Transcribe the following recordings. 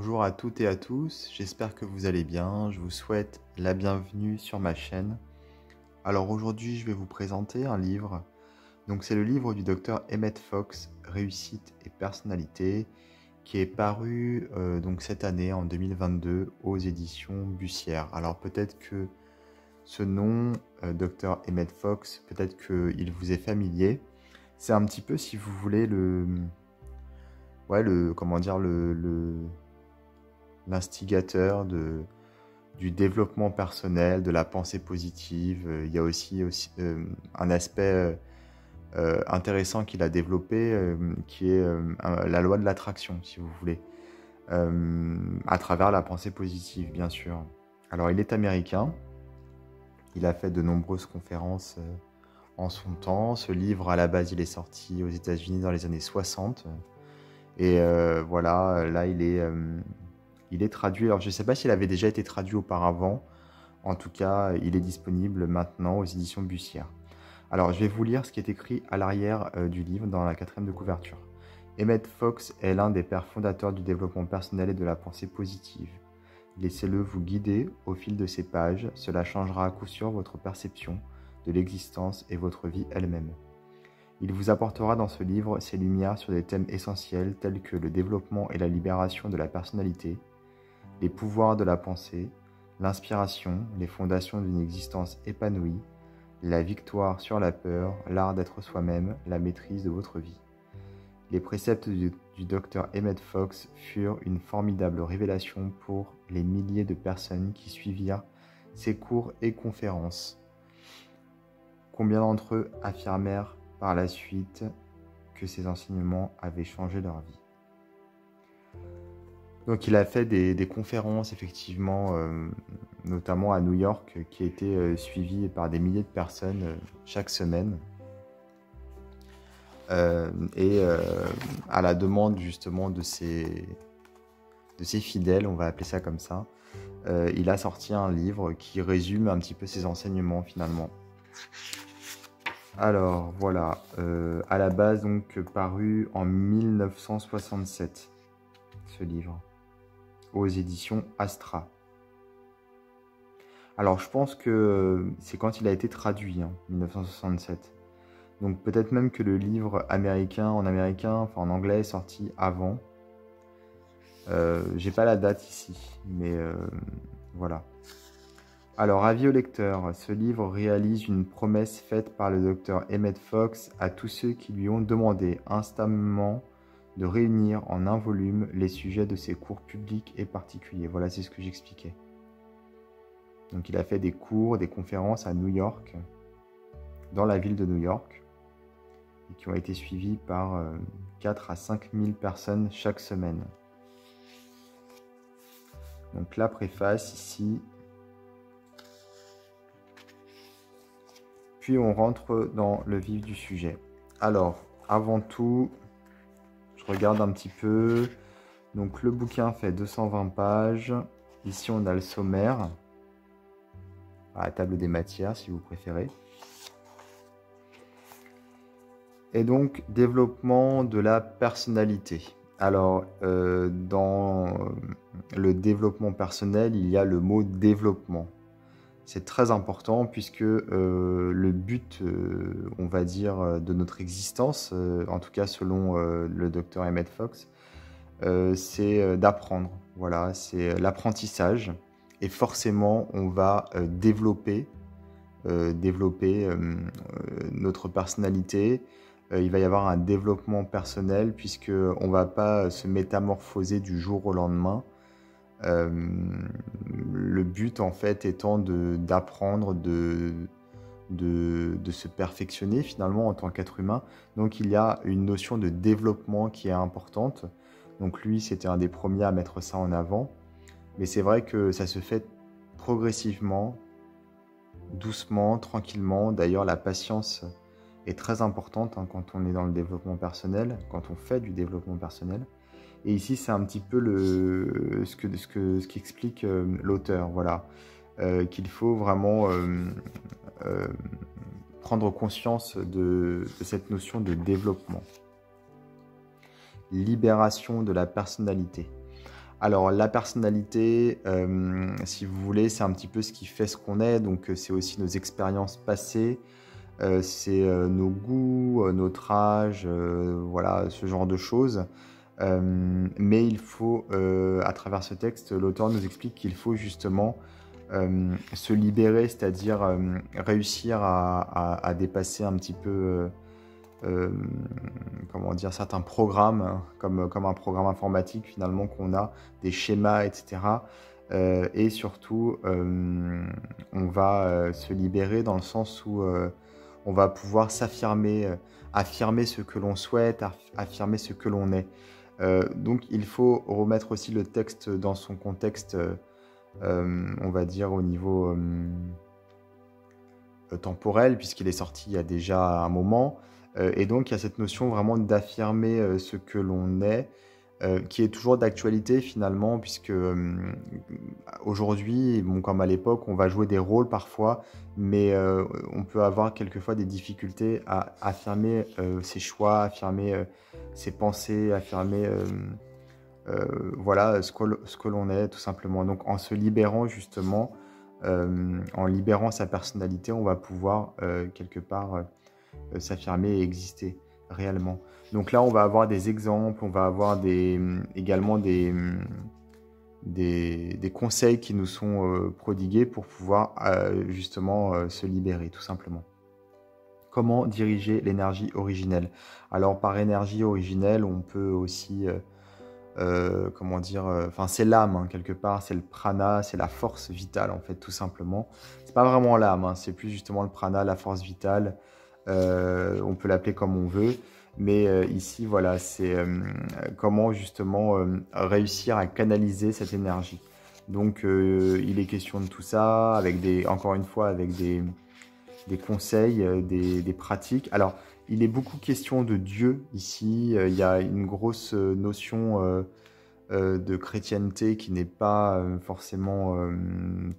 Bonjour à toutes et à tous, j'espère que vous allez bien, je vous souhaite la bienvenue sur ma chaîne. Alors aujourd'hui je vais vous présenter un livre, donc c'est le livre du docteur Emmett Fox, Réussite et personnalité, qui est paru donc cette année en 2022 aux éditions Bussière. Alors peut-être que ce nom, docteur Emmett Fox, peut-être qu'il vous est familier. C'est un petit peu, si vous voulez, l'instigateur du développement personnel, de la pensée positive. Il y a aussi un aspect intéressant qu'il a développé, qui est la loi de l'attraction, si vous voulez, à travers la pensée positive, bien sûr. Alors, il est américain. Il a fait de nombreuses conférences en son temps. Ce livre, à la base, il est sorti aux États-Unis dans les années 60. Et voilà, là, il est traduit. Alors, je ne sais pas s'il avait déjà été traduit auparavant. En tout cas, il est disponible maintenant aux éditions Bussière. Alors, je vais vous lire ce qui est écrit à l'arrière du livre, dans la 4e de couverture. Emmett Fox est l'un des pères fondateurs du développement personnel et de la pensée positive. Laissez-le vous guider au fil de ces pages. Cela changera à coup sûr votre perception de l'existence et votre vie elle-même. Il vous apportera dans ce livre ses lumières sur des thèmes essentiels tels que le développement et la libération de la personnalité, les pouvoirs de la pensée, l'inspiration, les fondations d'une existence épanouie, la victoire sur la peur, l'art d'être soi-même, la maîtrise de votre vie. Les préceptes du Dr Emmett Fox furent une formidable révélation pour les milliers de personnes qui suivirent ses cours et conférences. Combien d'entre eux affirmèrent par la suite que ces enseignements avaient changé leur vie? Donc il a fait des conférences, effectivement, notamment à New York, qui étaient suivies par des milliers de personnes chaque semaine. À la demande justement de ses fidèles, on va appeler ça comme ça, il a sorti un livre qui résume un petit peu ses enseignements finalement. Alors voilà, à la base donc paru en 1967, ce livre, aux éditions Astra. Alors je pense que c'est quand il a été traduit, 1967. Donc peut-être même que le livre en anglais, est sorti avant. J'ai pas la date ici, mais voilà. Alors, avis au lecteur, ce livre réalise une promesse faite par le docteur Emmett Fox à tous ceux qui lui ont demandé instamment de réunir en un volume les sujets de ses cours publics et particuliers. Voilà, c'est ce que j'expliquais. Donc il a fait des cours, des conférences à New York, dans la ville de New York, et qui ont été suivis par 4 à 5 000 personnes chaque semaine. Donc la préface ici. Puis on rentre dans le vif du sujet. Alors, avant tout, je regarde un petit peu. Donc le bouquin fait 220 pages. Ici on a le sommaire. À la table des matières si vous préférez. Et donc, développement de la personnalité. Alors, dans le développement personnel, il y a le mot développement. C'est très important puisque le but, on va dire, de notre existence, en tout cas selon le docteur Emmett Fox, c'est d'apprendre. Voilà, c'est l'apprentissage. Et forcément, on va développer notre personnalité. Il va y avoir un développement personnel puisqu'on ne va pas se métamorphoser du jour au lendemain. Le but en fait étant d'apprendre, de se perfectionner finalement en tant qu'être humain. Donc il y a une notion de développement qui est importante. Donc lui c'était un des premiers à mettre ça en avant. Mais c'est vrai que ça se fait progressivement, doucement, tranquillement. D'ailleurs la patience est très importante quand on est dans le développement personnel, quand on fait du développement personnel. Et ici, c'est un petit peu ce qu'explique l'auteur, voilà, qu'il faut vraiment prendre conscience de cette notion de développement. Libération de la personnalité. Alors, la personnalité, si vous voulez, c'est un petit peu ce qui fait ce qu'on est. Donc, c'est aussi nos expériences passées, c'est nos goûts, notre âge, voilà, ce genre de choses. Mais il faut, à travers ce texte, l'auteur nous explique qu'il faut justement se libérer, c'est-à-dire réussir à dépasser un petit peu, comment dire, certains programmes, hein, comme un programme informatique finalement qu'on a, des schémas, etc. Et surtout, on va se libérer dans le sens où on va pouvoir s'affirmer, affirmer ce que l'on souhaite, affirmer ce que l'on est. Donc il faut remettre aussi le texte dans son contexte, on va dire au niveau temporel, puisqu'il est sorti il y a déjà un moment. Et donc il y a cette notion vraiment d'affirmer ce que l'on est, qui est toujours d'actualité finalement, puisque aujourd'hui, bon, comme à l'époque, on va jouer des rôles parfois, mais on peut avoir quelquefois des difficultés à affirmer ses choix, affirmer ses pensées, affirmer voilà, ce que l'on est tout simplement. Donc en se libérant justement, en libérant sa personnalité, on va pouvoir quelque part s'affirmer et exister réellement. Donc là, on va avoir des exemples, on va avoir également des conseils qui nous sont prodigués pour pouvoir justement se libérer, tout simplement. Comment diriger l'énergie originelle? Alors, par énergie originelle, on peut aussi, comment dire, enfin, c'est l'âme, hein, quelque part, c'est le prana, c'est la force vitale, en fait, tout simplement. C'est pas vraiment l'âme, hein, c'est plus justement le prana, la force vitale. On peut l'appeler comme on veut. Mais ici, voilà, c'est comment justement réussir à canaliser cette énergie. Donc, il est question de tout ça, avec encore une fois, avec des conseils, des pratiques. Alors, il est beaucoup question de Dieu ici. Il y a une grosse notion de chrétienté qui n'est pas forcément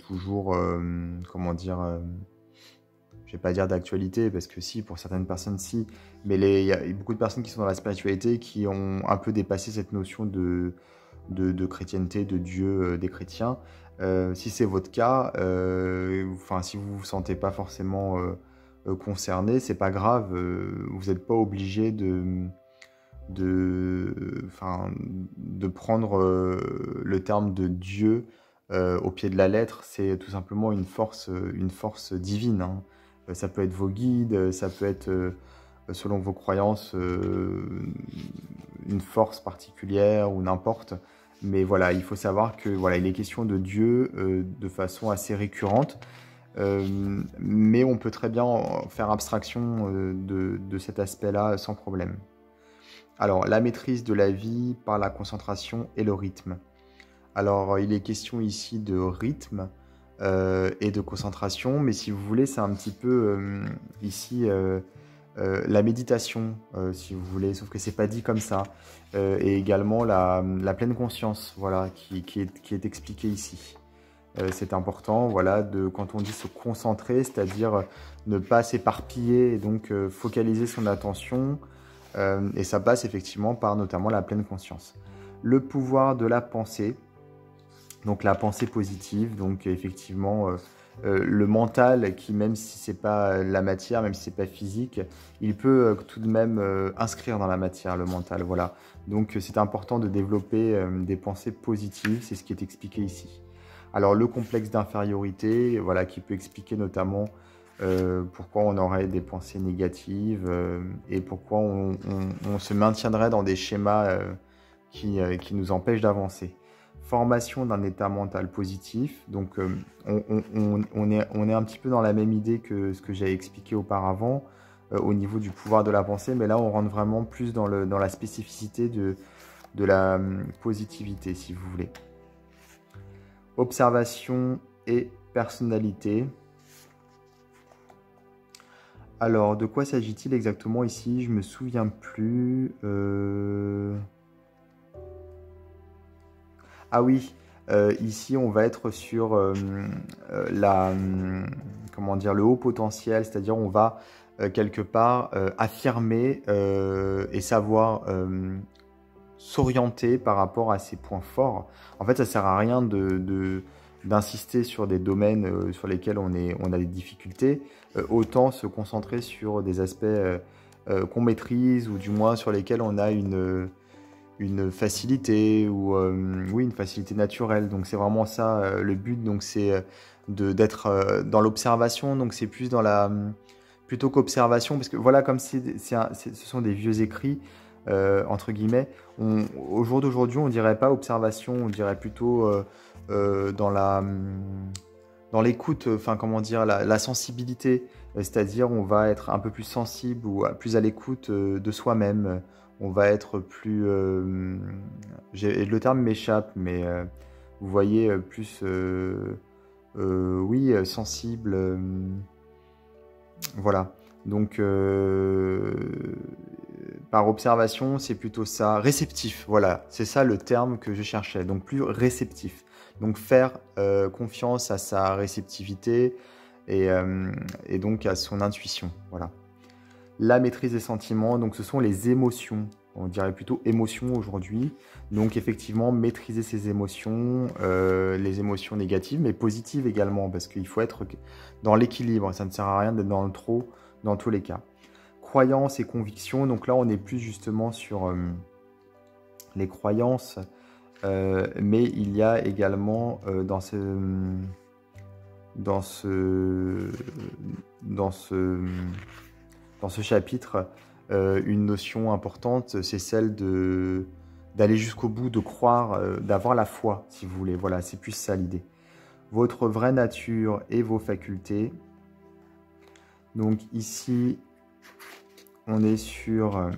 toujours, comment dire, je vais pas dire d'actualité, parce que si, pour certaines personnes, si. Mais il y a beaucoup de personnes qui sont dans la spiritualité qui ont un peu dépassé cette notion de chrétienté, de Dieu des chrétiens. Si c'est votre cas, enfin, si vous vous sentez pas forcément concerné, c'est pas grave. Vous n'êtes pas obligé enfin, de prendre le terme de Dieu au pied de la lettre. C'est tout simplement une force divine, hein. Ça peut être vos guides, ça peut être, selon vos croyances, une force particulière ou n'importe. Mais voilà, il faut savoir que voilà, il est question de Dieu de façon assez récurrente. Mais on peut très bien faire abstraction de cet aspect-là sans problème. Alors, la maîtrise de la vie par la concentration et le rythme. Alors, il est question ici de rythme et de concentration, mais si vous voulez, c'est un petit peu ici la méditation, si vous voulez, sauf que c'est pas dit comme ça. Et également la pleine conscience, voilà, qui est expliquée ici. C'est important, voilà, quand on dit se concentrer, c'est-à-dire ne pas s'éparpiller et donc focaliser son attention. Et ça passe effectivement par notamment la pleine conscience. Le pouvoir de la pensée, donc la pensée positive, donc effectivement le mental qui, même si c'est pas la matière, même si c'est pas physique, il peut tout de même inscrire dans la matière le mental, voilà. Donc c'est important de développer des pensées positives, c'est ce qui est expliqué ici. Alors le complexe d'infériorité, voilà, qui peut expliquer notamment pourquoi on aurait des pensées négatives et pourquoi on se maintiendrait dans des schémas qui nous empêchent d'avancer. Formation d'un état mental positif, donc on est un petit peu dans la même idée que ce que j'ai expliqué auparavant au niveau du pouvoir de la pensée, mais là on rentre vraiment plus dans la spécificité de la positivité, si vous voulez. Observation et personnalité. Alors, de quoi s'agit-il exactement ici? Je me souviens plus. Ah oui, ici on va être sur comment dire, le haut potentiel, c'est-à-dire on va quelque part affirmer et savoir s'orienter par rapport à ses points forts. En fait, ça sert à rien d'insister sur des domaines sur lesquels on a des difficultés, autant se concentrer sur des aspects qu'on maîtrise, ou du moins sur lesquels on a une facilité, ou oui, une facilité naturelle. Donc c'est vraiment ça le but. Donc c'est d'être dans l'observation. Donc c'est plus dans la plutôt qu'observation, parce que voilà, comme ce sont des vieux écrits entre guillemets, au jour d'aujourd'hui on dirait pas observation, on dirait plutôt dans l'écoute, enfin comment dire, la sensibilité, c'est-à-dire on va être un peu plus sensible ou plus à l'écoute de soi-même, on va être plus, le terme m'échappe, mais vous voyez, plus, oui, sensible, voilà. Donc, par observation, c'est plutôt ça. Réceptif, voilà, c'est ça le terme que je cherchais. Donc, plus réceptif. Donc, faire confiance à sa réceptivité et donc à son intuition. Voilà. La maîtrise des sentiments, donc ce sont les émotions. On dirait plutôt émotions aujourd'hui. Donc, effectivement, maîtriser ses émotions, les émotions négatives, mais positives également, parce qu'il faut être dans l'équilibre. Ça ne sert à rien d'être dans le trop, dans tous les cas. Croyances et convictions, donc là on est plus justement sur les croyances, mais il y a également dans ce chapitre une notion importante, c'est celle d'aller jusqu'au bout, de croire, d'avoir la foi, si vous voulez. Voilà, c'est plus ça l'idée. Votre vraie nature et vos facultés. Donc ici, on est sur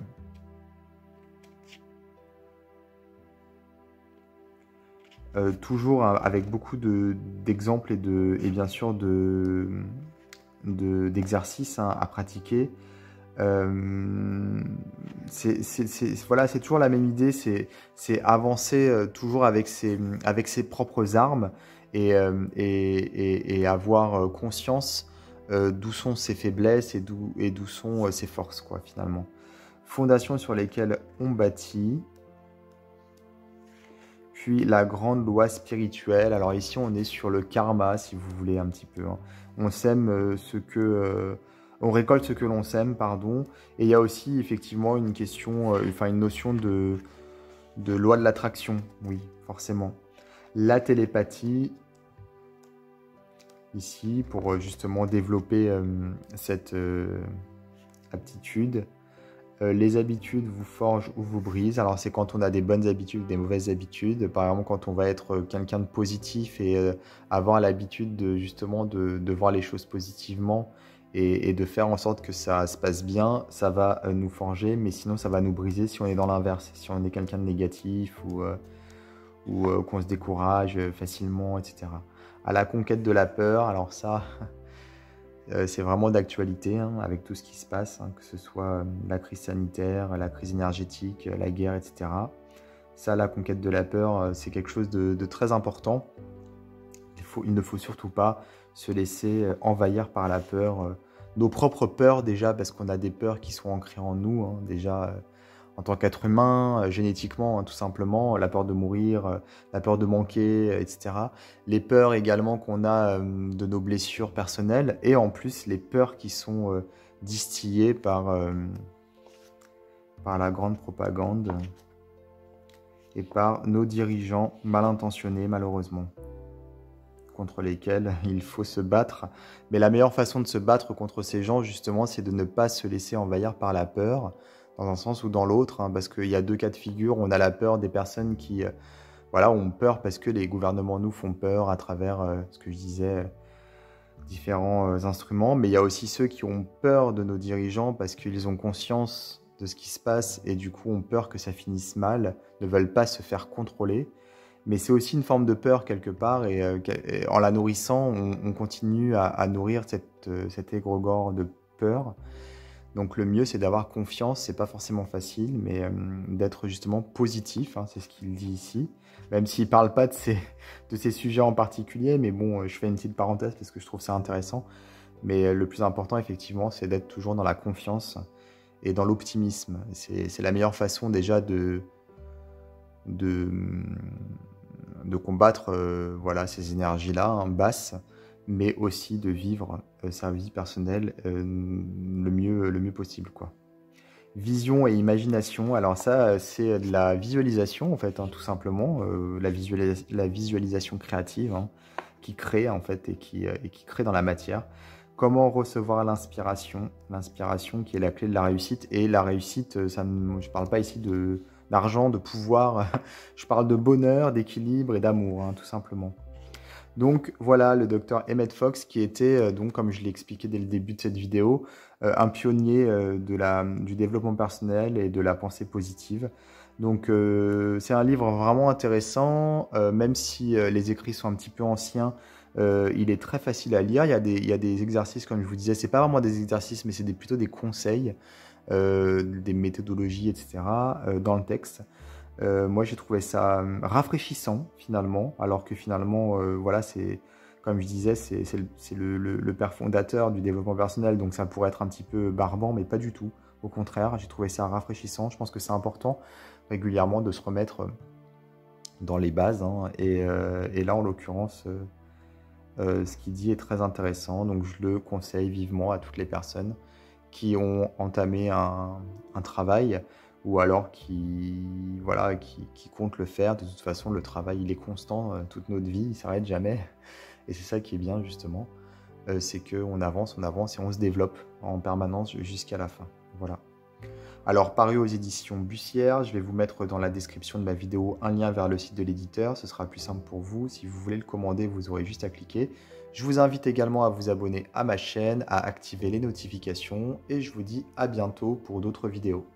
toujours avec beaucoup d'exemples et bien sûr d'exercices à pratiquer. Voilà, c'est toujours la même idée, c'est avancer toujours avec ses propres armes et avoir conscience d'où sont ses faiblesses et d'où sont ses forces, quoi, finalement. Fondations sur lesquelles on bâtit. Puis la grande loi spirituelle. Alors ici, on est sur le karma, si vous voulez, un petit peu. Hein. On sème on récolte ce que l'on sème, pardon. Et il y a aussi, effectivement, une question, une notion de loi de l'attraction. Oui, forcément. La télépathie. Ici, pour justement développer cette aptitude. Les habitudes vous forgent ou vous brisent. Alors, c'est quand on a des bonnes habitudes, des mauvaises habitudes. Par exemple, quand on va être quelqu'un de positif et avoir l'habitude justement de voir les choses positivement et de faire en sorte que ça se passe bien, ça va nous forger, mais sinon, ça va nous briser si on est dans l'inverse. Si on est quelqu'un de négatif ou qu'on se décourage facilement, etc. À la conquête de la peur, alors ça, c'est vraiment d'actualité, hein, avec tout ce qui se passe, hein, que ce soit la crise sanitaire, la crise énergétique, la guerre, etc. Ça, la conquête de la peur, c'est quelque chose de très important. Il ne faut surtout pas se laisser envahir par la peur. Nos propres peurs déjà, parce qu'on a des peurs qui sont ancrées en nous, hein, déjà en tant qu'être humain, génétiquement, hein, tout simplement, la peur de mourir, la peur de manquer, etc. Les peurs également qu'on a de nos blessures personnelles, et en plus les peurs qui sont distillées par la grande propagande et par nos dirigeants mal intentionnés, malheureusement, contre lesquels il faut se battre. Mais la meilleure façon de se battre contre ces gens, justement, c'est de ne pas se laisser envahir par la peur, dans un sens ou dans l'autre, hein, parce qu'il y a deux cas de figure. On a la peur des personnes qui voilà, ont peur parce que les gouvernements nous font peur à travers ce que je disais, différents instruments, mais il y a aussi ceux qui ont peur de nos dirigeants parce qu'ils ont conscience de ce qui se passe et du coup ont peur que ça finisse mal, ne veulent pas se faire contrôler. Mais c'est aussi une forme de peur quelque part, et en la nourrissant, on continue à nourrir cet égrégore de peur. Donc le mieux, c'est d'avoir confiance, c'est pas forcément facile, mais d'être justement positif, hein, c'est ce qu'il dit ici. Même s'il parle pas de ces sujets en particulier, mais bon, je fais une petite parenthèse parce que je trouve ça intéressant. Mais le plus important, effectivement, c'est d'être toujours dans la confiance et dans l'optimisme. C'est la meilleure façon déjà de, de combattre voilà, ces énergies-là, hein, basses, mais aussi de vivre sa vie personnelle le mieux possible, quoi. Vision et imagination, alors ça, c'est de la visualisation, en fait, hein, tout simplement, la visualisation créative, hein, qui crée, en fait, et qui crée dans la matière. Comment recevoir l'inspiration, l'inspiration qui est la clé de la réussite, et la réussite, je ne parle pas ici d'argent, de pouvoir, je parle de bonheur, d'équilibre et d'amour, hein, tout simplement. Donc voilà le docteur Emmett Fox qui était, donc, comme je l'ai expliqué dès le début de cette vidéo, un pionnier du développement personnel et de la pensée positive. Donc c'est un livre vraiment intéressant, même si les écrits sont un petit peu anciens, il est très facile à lire. Il y a des exercices, comme je vous disais, c'est pas vraiment des exercices, mais c'est plutôt des conseils, des méthodologies, etc., dans le texte. Moi, j'ai trouvé ça rafraîchissant, finalement, alors que finalement, voilà, c'est, comme je disais, c'est le père fondateur du développement personnel, donc ça pourrait être un petit peu barbant, mais pas du tout. Au contraire, j'ai trouvé ça rafraîchissant. Je pense que c'est important régulièrement de se remettre dans les bases, hein, et là, en l'occurrence, ce qu'il dit est très intéressant, donc je le conseille vivement à toutes les personnes qui ont entamé un travail, ou alors voilà, qui comptent le faire. De toute façon, le travail, il est constant toute notre vie, il ne s'arrête jamais. Et c'est ça qui est bien, justement, c'est qu'on avance et on se développe en permanence jusqu'à la fin. Voilà. Alors, paru aux éditions Bussière, je vais vous mettre dans la description de ma vidéo un lien vers le site de l'éditeur, ce sera plus simple pour vous. Si vous voulez le commander, vous aurez juste à cliquer. Je vous invite également à vous abonner à ma chaîne, à activer les notifications, et je vous dis à bientôt pour d'autres vidéos.